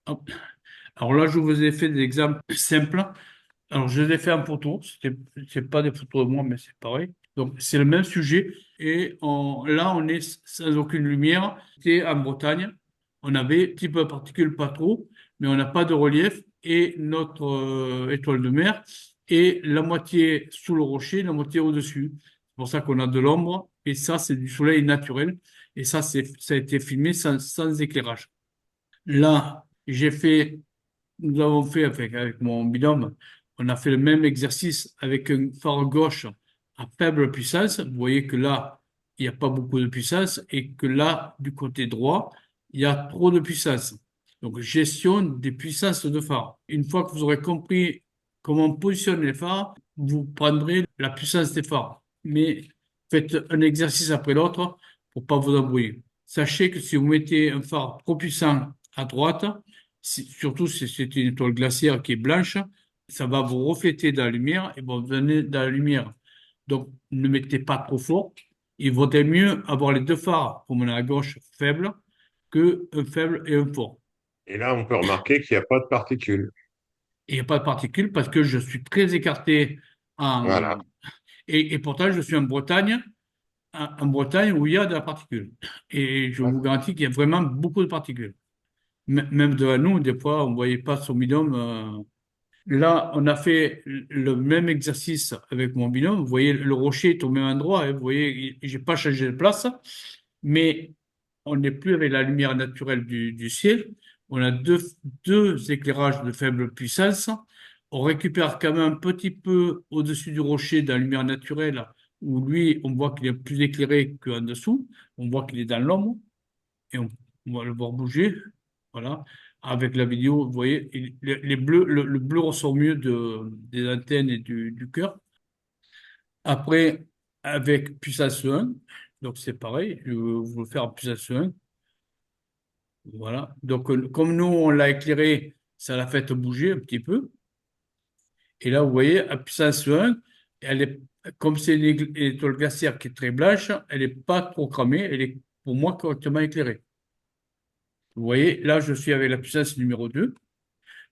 Hop. Alors là, je vous ai fait des exemples simples. Alors, je les ai fait en photo. C'est pas des photos de moi, mais c'est pareil. Donc, c'est le même sujet. Et là, on est sans aucune lumière. C'était en Bretagne. On avait un petit peu de particules, pas trop, mais on n'a pas de relief. Et notre étoile de mer est la moitié sous le rocher, la moitié au-dessus. C'est pour ça qu'on a de l'ombre. Et ça, c'est du soleil naturel. Et ça, ça a été filmé sans éclairage. Là, nous avons fait avec mon binôme, on a fait le même exercice avec un phare gauche à faible puissance. Vous voyez que là, il n'y a pas beaucoup de puissance et que là, du côté droit, il y a trop de puissance. Donc, gestion des puissances de phare. Une fois que vous aurez compris comment on positionne les phares, vous prendrez la puissance des phares. Mais faites un exercice après l'autre pour pas vous embrouiller. Sachez que si vous mettez un phare trop puissant à droite, surtout si c'est une étoile glaciaire qui est blanche, ça va vous refléter dans la lumière et vous venir dans la lumière. Donc, ne mettez pas trop fort. Il vaudrait mieux avoir les deux phares, comme on a à gauche, faibles, que un faible et un fort. Et là, on peut remarquer qu'il n'y a pas de particules. Et il n'y a pas de particules parce que je suis très écarté Voilà. en... et pourtant, je suis en Bretagne où il y a de la particule. Et je vous garantis qu'il y a vraiment beaucoup de particules. Même devant nous, des fois, on ne voyait pas son binôme. Là, on a fait le même exercice avec mon binôme. Vous voyez, le rocher est au même endroit, hein. Vous voyez, j'ai pas changé de place, mais on n'est plus avec la lumière naturelle du ciel. On a deux éclairages de faible puissance. On récupère quand même un petit peu au-dessus du rocher dans la lumière naturelle, où lui, on voit qu'il est plus éclairé qu'en dessous. On voit qu'il est dans l'ombre et on va le voir bouger. Voilà. Avec la vidéo, vous voyez, les bleus, le bleu ressort mieux des antennes et du cœur. Après, avec puissance 1, donc c'est pareil, je vais vous le faire en puissance 1. Voilà. Donc, comme nous, on l'a éclairé, ça l'a fait bouger un petit peu. Et là, vous voyez, à puissance 1, elle est, comme c'est une étoile glaciaire qui est très blanche, elle n'est pas trop cramée, elle est pour moi correctement éclairée. Vous voyez, là, je suis avec la puissance numéro 2.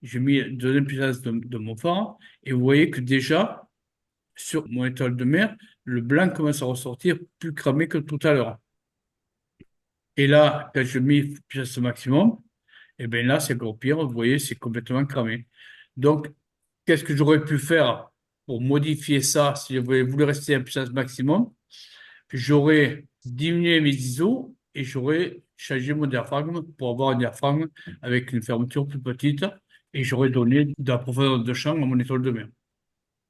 J'ai mis une deuxième puissance de mon phare et vous voyez que déjà, sur mon étoile de mer, le blanc commence à ressortir plus cramé que tout à l'heure. Et là, quand je mets puissance maximum, et bien là, c'est encore pire. Vous voyez, c'est complètement cramé. Donc, qu'est-ce que j'aurais pu faire pour modifier ça si j'avais voulu rester à puissance maximum? J'aurais diminué mes ISO et j'aurais changé mon diaphragme pour avoir un diaphragme avec une fermeture plus petite et j'aurais donné de la profondeur de champ à mon étoile de mer.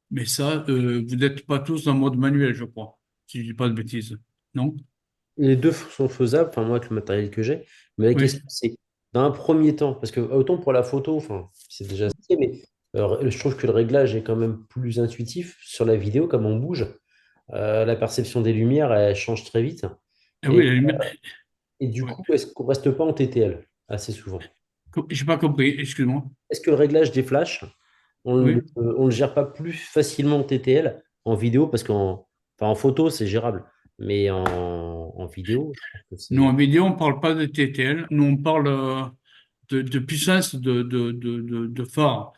Mais ça, vous n'êtes pas tous en mode manuel, je crois, si je dis pas de bêtises. Non? Les deux sont faisables, enfin moi avec le matériel que j'ai, mais la question Oui. c'est, dans un premier temps, parce que autant pour la photo, enfin c'est déjà ça, mais je trouve que le réglage est quand même plus intuitif sur la vidéo, comme on bouge, la perception des lumières, elle change très vite. Ah oui, Et, la lumière. et du Oui. coup, est-ce qu'on reste pas en TTL assez souvent? J'ai pas compris, excuse-moi. Est-ce que le réglage des flashs, Oui. on le gère pas plus facilement en TTL en vidéo, parce enfin, en photo c'est gérable, mais en vidéo, je trouve que Nous, c'est... en vidéo, on parle pas de TTL. Nous, on parle de puissance de phare.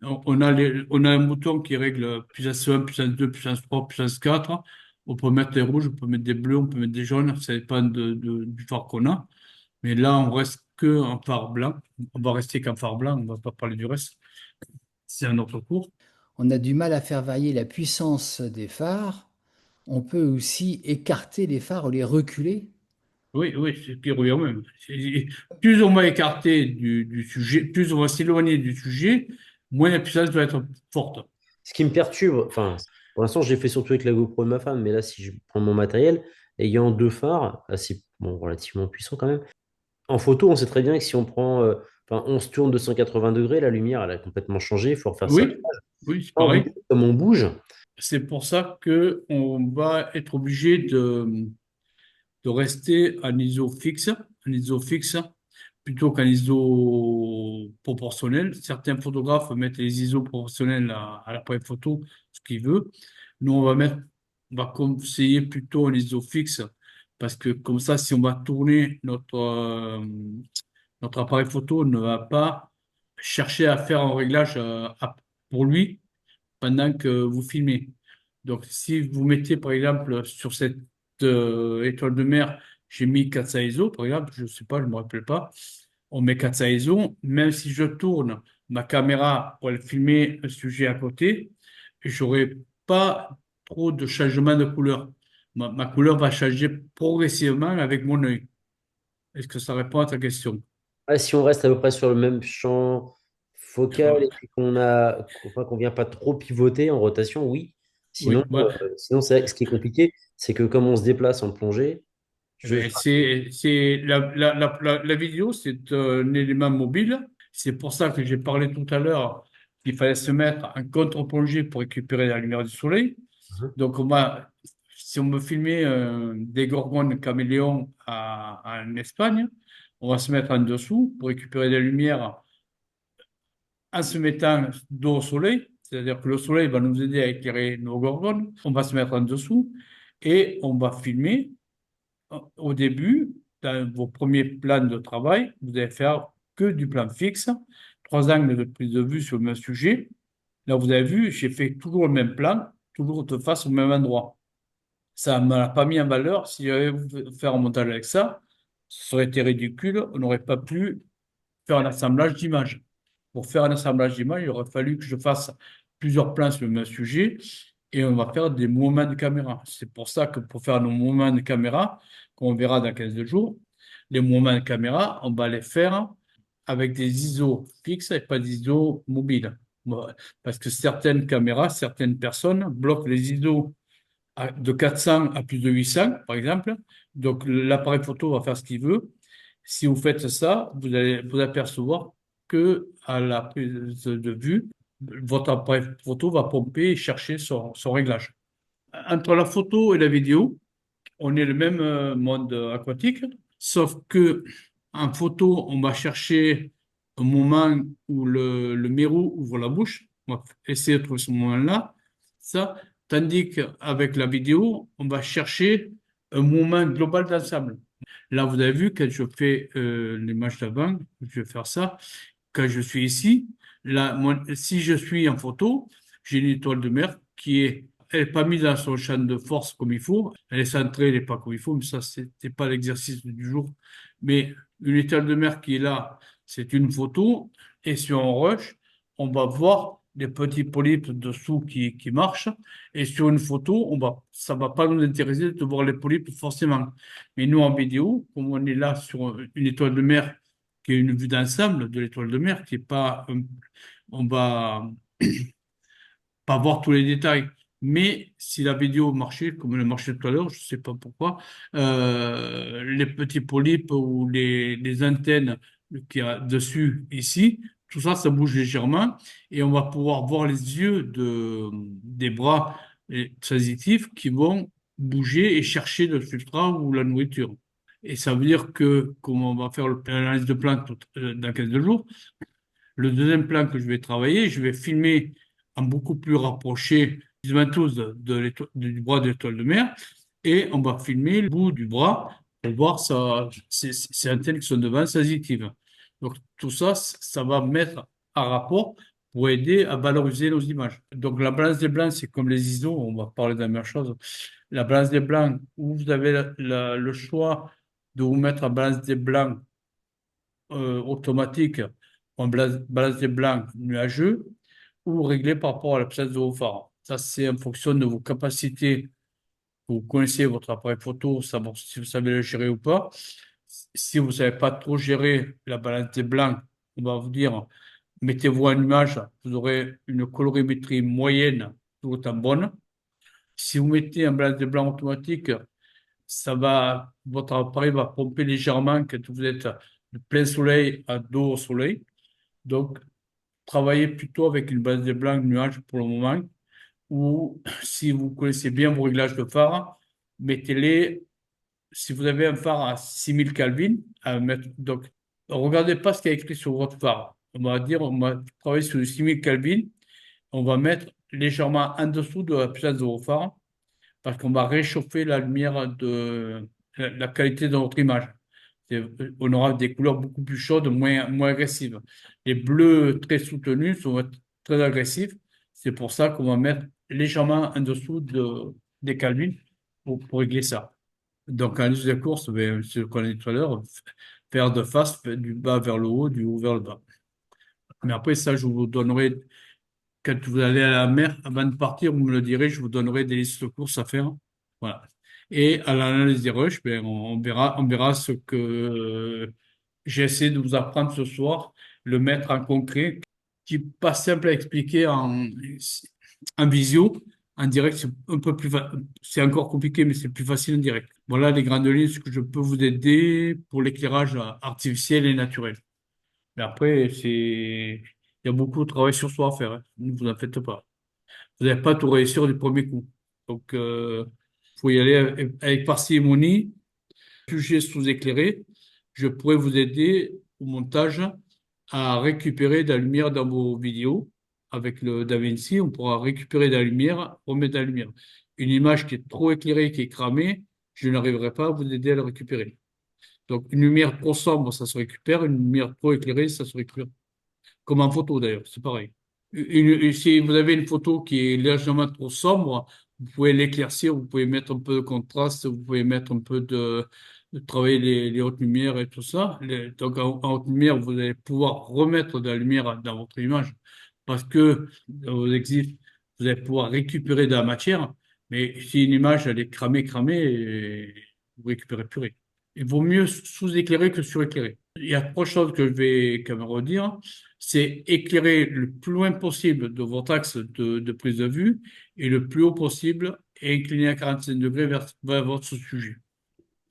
On a un bouton qui règle puissance 1, puissance 2, puissance 3, puissance 4. On peut mettre des rouges, on peut mettre des bleus, on peut mettre des jaunes. Ça dépend du phare qu'on a. Mais là, on reste que en phare blanc. On va rester qu'en phare blanc. On va pas parler du reste. C'est un autre cours. On a du mal à faire varier la puissance des phares. On peut aussi écarter les phares ou les reculer. Oui, oui, c'est pire même. Plus on va écarter du sujet, plus on va s'éloigner du sujet, moins la puissance doit être forte. Ce qui me perturbe, enfin, pour l'instant, j'ai fait surtout avec la GoPro de ma femme, mais là, si je prends mon matériel, ayant deux phares, assez, bon, relativement puissants quand même, en photo, on sait très bien que si on prend, enfin, on se tourne de 180 degrés, la lumière, elle a complètement changé, il faut refaire ça. Oui, oui, c'est En pareil. vidéo, comme on bouge, C'est pour ça que on va être obligé de rester en ISO fixe, plutôt qu'en ISO proportionnel. Certains photographes mettent les ISO proportionnels à l'appareil photo, ce qu'ils veulent. Nous, on va conseiller plutôt un ISO fixe, parce que comme ça, si on va tourner notre appareil photo ne va pas chercher à faire un réglage pour lui pendant que vous filmez. Donc, si vous mettez, par exemple, sur cette étoile de mer, j'ai mis 400 ISO, par exemple, je sais pas, je me rappelle pas, on met 400 ISO, même si je tourne ma caméra pour aller filmer un sujet à côté, j'aurai pas trop de changement de couleur. Ma couleur va changer progressivement avec mon œil. Est-ce que ça répond à ta question? Ah, si on reste à peu près sur le même champ focal et puis qu'on vient pas trop pivoter en rotation, oui. Oui, Sinon, sinon ce qui est compliqué, c'est que comme on se déplace en plongée, je, ben, c'est la vidéo, c'est un élément mobile. C'est pour ça que j'ai parlé tout à l'heure qu'il fallait se mettre en contre-plongée pour récupérer la lumière du soleil. Donc, si on me filmait des gorgones caméléons en Espagne, on va se mettre en dessous pour récupérer la lumière en se mettant dos au soleil. C'est-à-dire que le soleil va nous aider à éclairer nos gorgones. On va se mettre en dessous et on va filmer au début, dans vos premiers plans de travail, vous allez faire que du plan fixe, trois angles de prise de vue sur le même sujet. Là, vous avez vu, j'ai fait toujours le même plan, toujours de face au même endroit. Ça ne m'a pas mis en valeur. Si j'avais voulu faire un montage avec ça, ça aurait été ridicule. On n'aurait pas pu faire un assemblage d'images. Pour faire un assemblage d'images, il aurait fallu que je fasse plusieurs plans sur le même sujet et on va faire des mouvements de caméra. C'est pour ça que pour faire nos mouvements de caméra, qu'on verra dans 15 jours, les mouvements de caméra, on va les faire avec des ISO fixes et pas des ISO mobiles. Bon, parce que certaines caméras, certaines personnes bloquent les ISO de 400 à plus de 800, par exemple. Donc, l'appareil photo va faire ce qu'il veut. Si vous faites ça, vous allez vous apercevoir que à la prise de vue, votre appareil photo va pomper et chercher son réglage. Entre la photo et la vidéo, on est le même monde aquatique, sauf que en photo, on va chercher un moment où le mérou ouvre la bouche. On va essayer de trouver ce moment-là. Ça, tandis qu'avec la vidéo, on va chercher un moment global d'ensemble. Là, vous avez vu, quand je fais l'image d'avant, je vais faire ça. Quand je suis ici, là, si je suis en photo, j'ai une étoile de mer qui est, elle n'est pas mise dans son champ de force comme il faut. Elle est centrée, elle n'est pas comme il faut, mais ça, c'était pas l'exercice du jour. Mais une étoile de mer qui est là, c'est une photo. Et si on rush, on va voir des petits polypes dessous qui marchent. Et sur une photo, ça va pas nous intéresser de voir les polypes forcément. Mais nous, en vidéo, comme on est là sur une étoile de mer qui est une vue d'ensemble de l'étoile de mer, qui est pas, on va pas voir tous les détails. Mais si la vidéo marchait, comme elle marchait tout à l'heure, je sais pas pourquoi, les petits polypes ou les antennes qu'il y a dessus ici, tout ça, ça bouge légèrement et on va pouvoir voir les yeux des bras sensitifs qui vont bouger et chercher le substrat ou la nourriture. Et ça veut dire que, comme on va faire l'analyse de plantes dans 15 jours, le deuxième plan que je vais travailler, je vais filmer en beaucoup plus rapproché les ventouses du bras de l'étoile de mer et on va filmer le bout du bras pour voir ces antennes qui sont devant sensitives. Donc tout ça, ça va mettre en rapport pour aider à valoriser nos images. Donc la balance des blancs, c'est comme les ISO, on va parler de la même chose. La balance des blancs, où vous avez le choix de vous mettre en balance des blancs automatique en balance des blancs nuageux ou réglé par rapport à l'absence de vos phares. Ça, c'est en fonction de vos capacités. Vous connaissez votre appareil photo, savoir si vous savez le gérer ou pas. Si vous ne savez pas trop gérer la balance des blancs, on va vous dire, mettez-vous en image, vous aurez une colorimétrie moyenne tout autant bonne. Si vous mettez un balance des blancs automatique, votre appareil va pomper légèrement quand vous êtes de plein soleil à dos au soleil. Donc, travaillez plutôt avec une base de blanc nuage pour le moment. Ou si vous connaissez bien vos réglages de phare, mettez-les, si vous avez un phare à 6000 Kelvin, à mettre, donc, regardez pas ce qu'il y a écrit sur votre phare. On va travailler sur le 6000 Kelvin. On va mettre légèrement en dessous de la puissance de vos phares parce qu'on va réchauffer la lumière de la qualité de votre image. On aura des couleurs beaucoup plus chaudes, moins agressives. Les bleus très soutenus sont très agressifs. C'est pour ça qu'on va mettre légèrement en dessous des Calvin pour régler ça. Donc, en liste de course, ben, ce qu'on a dit tout à l'heure, faire de face, du bas vers le haut, du haut vers le bas. Mais après, ça, je vous donnerai, quand vous allez à la mer, avant de partir, vous me le direz, je vous donnerai des listes de courses à faire. Voilà. Et à l'analyse des rushs, ben, on verra ce que j'ai essayé de vous apprendre ce soir, le mettre en concret, qui n'est pas simple à expliquer en visio. En direct, c'est un peu c'est encore compliqué, mais c'est plus facile en direct. Voilà les grandes lignes, ce que je peux vous aider pour l'éclairage artificiel et naturel. Mais après, il y a beaucoup de travail sur soi à faire, hein. Ne vous en faites pas. Vous n'allez pas tout réussir du premier coup. Donc, faut y aller avec parcimonie, sujet sous-éclairé. Je pourrais vous aider au montage à récupérer de la lumière dans vos vidéos. Avec le DaVinci, on pourra récupérer de la lumière, remettre de la lumière. Une image qui est trop éclairée, qui est cramée, je n'arriverai pas à vous aider à la récupérer. Donc, une lumière trop sombre, ça se récupère. Une lumière trop éclairée, ça se récupère. Comme en photo d'ailleurs, c'est pareil. Si vous avez une photo qui est légèrement trop sombre, vous pouvez l'éclaircir, vous pouvez mettre un peu de contraste, vous pouvez mettre un peu de travailler les hautes lumières et tout ça. Donc en haute lumière, vous allez pouvoir remettre de la lumière dans votre image parce que dans vos exifs, vous allez pouvoir récupérer de la matière. Mais si une image elle est cramée, vous récupérez plus rien. Il vaut mieux sous-éclairer que suréclairer. Il y a trois choses que je vais quand même redire. C'est éclairer le plus loin possible de votre axe de prise de vue et le plus haut possible et incliner à 45 degrés vers votre sujet.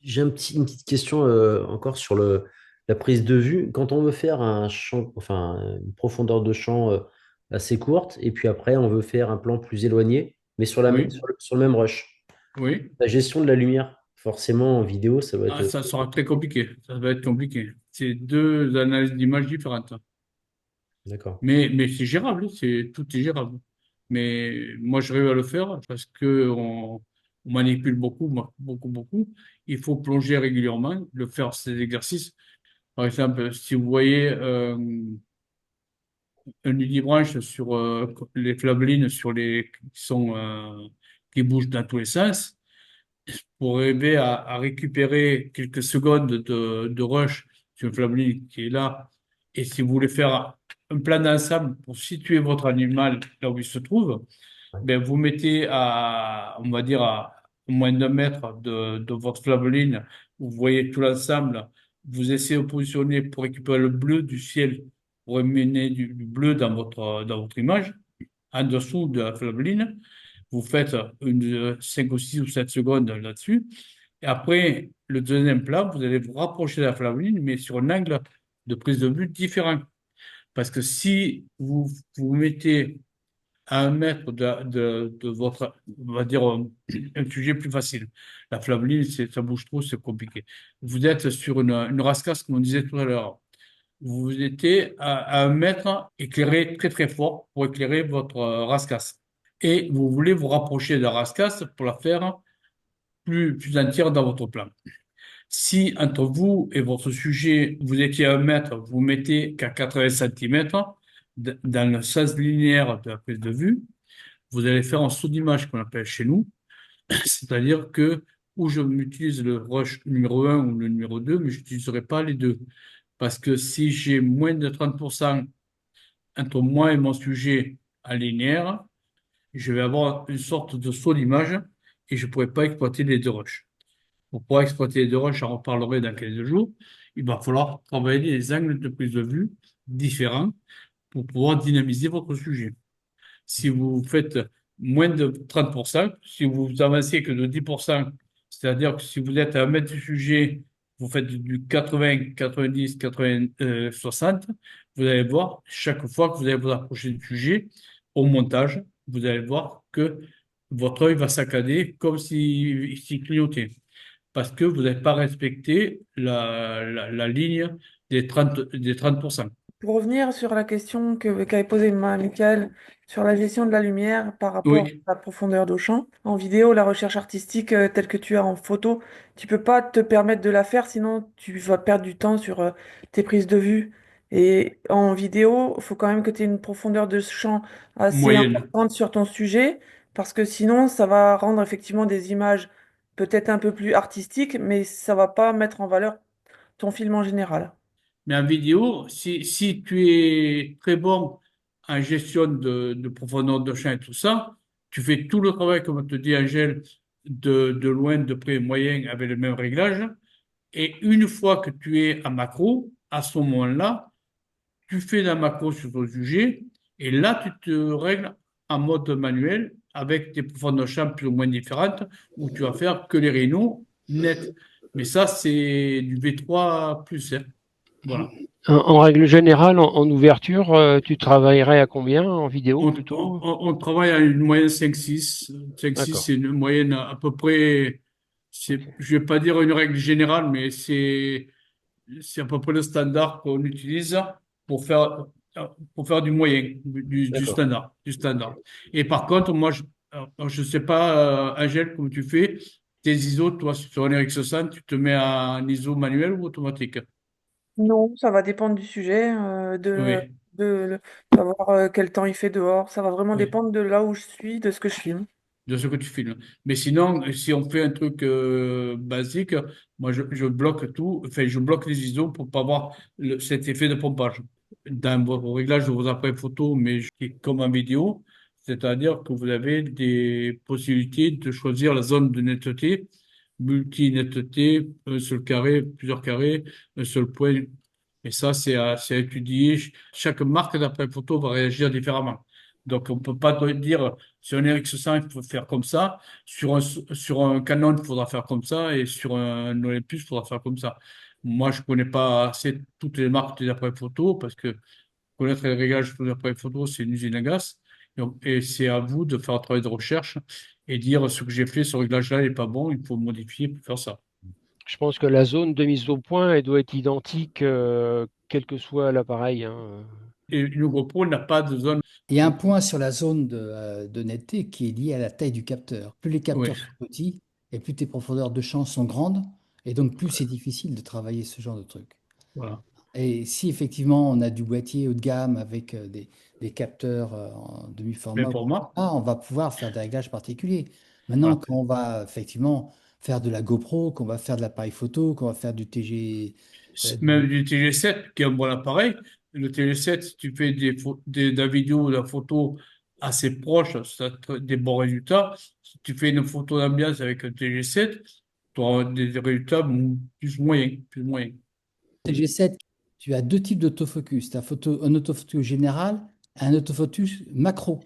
J'ai une petite question encore sur la prise de vue. Quand on veut faire un champ, enfin une profondeur de champ assez courte, et puis après on veut faire un plan plus éloigné, mais Oui, sur le même rush. oui. La gestion de la lumière, forcément en vidéo, ça va Ah, être. ça sera très compliqué. Ça va être compliqué. C'est deux analyses d'images différentes. D'accord. Mais c'est gérable, tout est gérable. Mais moi, je arrive à le faire parce que on manipule beaucoup. Il faut plonger régulièrement, le faire ces exercices. Par exemple, si vous voyez un nudibranche sur les flablines qui bougent dans tous les sens, pour arriver à récupérer quelques secondes de rush sur une flamme qui est là. Et si vous voulez faire un plan d'ensemble pour situer votre animal là où il se trouve, ben vous mettez on va dire, à moins d'un mètre de votre flameline, vous voyez tout l'ensemble, vous essayez de positionner pour récupérer le bleu du ciel, pour amener du bleu dans votre image, en dessous de la flameline. Vous faites 5 ou 6 ou 7 secondes là-dessus. Et après, le deuxième plan, vous allez vous rapprocher de la flamme, mais sur un angle de prise de vue différent. Parce que si vous mettez à 1 mètre de votre, on va dire, un sujet plus facile. La flamme ça bouge trop, c'est compliqué. Vous êtes sur une rascasse, comme on disait tout à l'heure. Vous étiez à 1 mètre éclairé très fort pour éclairer votre rascasse. Et vous voulez vous rapprocher de la rascasse pour la faire plus entière dans votre plan. Si entre vous et votre sujet, vous étiez à 1 mètre, vous mettez qu'à 80 centimètres dans le sens linéaire de la prise de vue, vous allez faire un saut d'image qu'on appelle chez nous, c'est-à-dire que où je m'utilise le rush numéro 1 ou le numéro 2, mais je n'utiliserai pas les deux. Parce que si j'ai moins de 30% entre moi et mon sujet en linéaire, je vais avoir une sorte de saut d'image et je ne pourrai pas exploiter les deux rushs. Pour pouvoir exploiter les deux rushs, j'en reparlerai dans 15 jours, il va falloir travailler les angles de prise de vue différents pour pouvoir dynamiser votre sujet. Si vous faites moins de 30%, si vous avancez que de 10%, c'est-à-dire que si vous êtes à 1 mètre du sujet, vous faites du 80, 90, 80, 60, vous allez voir, chaque fois que vous allez vous approcher du sujet, au montage, vous allez voir que votre œil va saccader comme s'il clignotait. Parce que vous n'avez pas respecté la ligne des 30%. Pour revenir sur la question qu'avait posée Michael sur la gestion de la lumière par rapport Oui, à la profondeur de champ, en vidéo, la recherche artistique telle que tu as en photo, tu peux pas te permettre de la faire, sinon tu vas perdre du temps sur tes prises de vue. Et en vidéo, il faut quand même que tu aies une profondeur de champ assez moyenne. importante sur ton sujet, parce que sinon ça va rendre effectivement des images peut-être un peu plus artistiques, mais ça va pas mettre en valeur ton film en général. Mais en vidéo, si tu es très bon en gestion de profondeur de champ et tout ça, tu fais tout le travail, comme te dit Angèle, de loin, de près, moyen, avec le même réglage. Et une fois que tu es en macro, à ce moment-là, tu fais la macro sur ton sujet et là, tu te règles en mode manuel avec des profondeurs de champ plus ou moins différentes où tu vas faire que les rénaux nets. Mais ça, c'est du V3 plus, hein. Voilà. En règle générale, en ouverture, tu travaillerais à combien en vidéo plutôt? On travaille à une moyenne 5-6. 5-6, D'accord. c'est une moyenne à peu près, je vais pas dire une règle générale, mais c'est à peu près le standard qu'on utilise pour faire, pour faire du moyen, du D'accord. standard, du standard. Et par contre, moi, je sais pas, Angèle, comment tu fais tes ISO, toi, sur un RX100, tu te mets en ISO manuel ou automatique? Non, ça va dépendre du sujet, Oui, de savoir quel temps il fait dehors. Ça va vraiment oui. dépendre de là où je suis, de ce que je filme. De ce que tu filmes. Mais sinon, si on fait un truc basique, moi je bloque tout, enfin je bloque les ISO pour pas avoir cet effet de pompage dans vos réglages de vos appareils photo, mais comme en vidéo, c'est-à-dire que vous avez des possibilités de choisir la zone de netteté, multi-netteté, un seul carré, plusieurs carrés, un seul point. Et ça, c'est à étudier. Chaque marque d'appareil photo va réagir différemment. Donc, on peut pas te dire sur un RX100, il faut faire comme ça. Sur un Canon, il faudra faire comme ça. Et sur un Olympus, il faudra faire comme ça. Moi, je connais pas assez toutes les marques des appareils photo parce que connaître les réglages des appareils photo, c'est une usine à gaz. Et c'est à vous de faire un travail de recherche et dire ce que j'ai fait, ce réglage-là n'est pas bon, il faut modifier pour faire ça. Je pense que la zone de mise au point, elle doit être identique, quel que soit l'appareil, hein. Et une GoPro n'a pas de zone. Il y a un point sur la zone de netteté qui est lié à la taille du capteur. Plus les Oui, capteurs sont petits et plus tes profondeurs de champ sont grandes, et donc plus c'est difficile de travailler ce genre de truc. voilà. Et si effectivement on a du boîtier haut de gamme avec des capteurs en Mais demi-format, pour moi, on va pouvoir faire des réglages particuliers. Maintenant, voilà. quand on va effectivement faire de la GoPro, qu'on va faire de l'appareil photo, qu'on va faire du TG, Même du TG7, qui est un bon appareil, le TG7, si tu fais de la vidéo ou de la photo assez proche, ça te des bons résultats. Si tu fais une photo d'ambiance avec un TG7, tu auras des résultats plus moyens, plus moyens. TG7, tu as deux types d'autofocus. Tu as un autofocus général et un autofocus macro.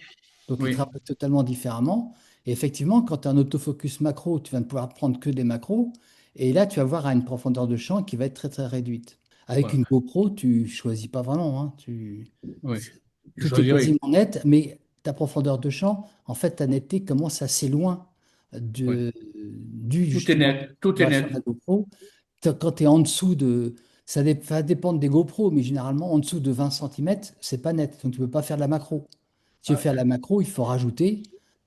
Donc, ils Oui, travaillent totalement différemment. Et effectivement, quand tu as un autofocus macro, tu vas ne pouvoir prendre que des macros. Et là, tu vas voir à une profondeur de champ qui va être très, très réduite. Avec voilà. une GoPro, tu choisis pas vraiment, hein. Oui. Je Tout est choisirais. quasiment net, mais ta profondeur de champ, en fait, ta netteté commence assez loin Oui. Tout est justement, net. Tout est configuration de net. la GoPro. Quand tu es en dessous de. Ça dépend des GoPro, mais généralement, en dessous de 20 centimètres, c'est pas net. Donc, tu ne peux pas faire de la macro. Si tu veux Ah, faire de la macro, il faut rajouter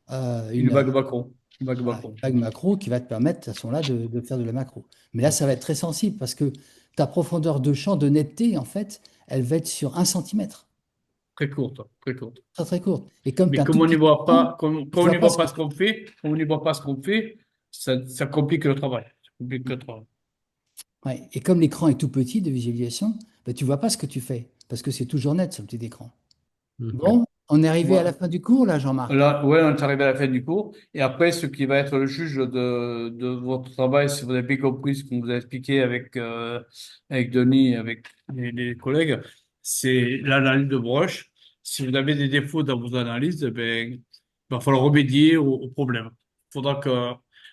une une, vague Macron. Une vague voilà, une Macron. bague macro qui va te permettre, à ce moment-là, de faire de la macro. Mais là, Oui. ça va être très sensible parce que ta profondeur de champ de netteté, en fait, elle va être sur 1 centimètre. Très courte. Très courte. Très, très courte. Et comme tu Mais as un comme tout on n'y petit voit écran, pas, comme, tu comme ne on vois n'y pas voit ce pas que ce qu'on fait, comme on n'y voit pas ce qu'on fait, ça complique le travail. Ça complique le travail. Ouais. Et comme l'écran est tout petit de visualisation, bah, tu vois pas ce que tu fais parce que c'est toujours net sur le petit écran. Mhm. Bon, on est arrivé à la Moi, fin du cours là, Jean-Marc. là, ouais, on est arrivé à la fin du cours. Et après, ce qui va être le juge de votre travail, si vous avez bien compris ce qu'on vous a expliqué avec Denis, avec les collègues, c'est l'analyse de broche. Si vous avez des défauts dans vos analyses, eh ben, il va falloir remédier au problème.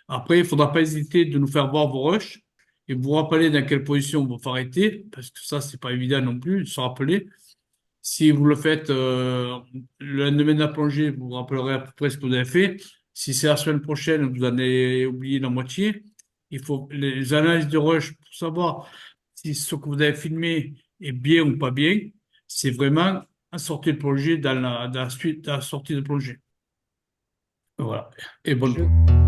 Après, il faudra pas hésiter de nous faire voir vos rushs et vous rappeler dans quelle position vous faut arrêter, parce que ça, c'est pas évident non plus de se rappeler. Si vous le faites le lendemain de la plongée, vous vous rappellerez à peu près ce que vous avez fait. Si c'est la semaine prochaine, vous en avez oublié la moitié. Il faut les analyses de rush pour savoir si ce que vous avez filmé est bien ou pas bien. c'est vraiment un sortie de plongée dans la suite, dans la sortie de plongée. Voilà. Et bonne Je,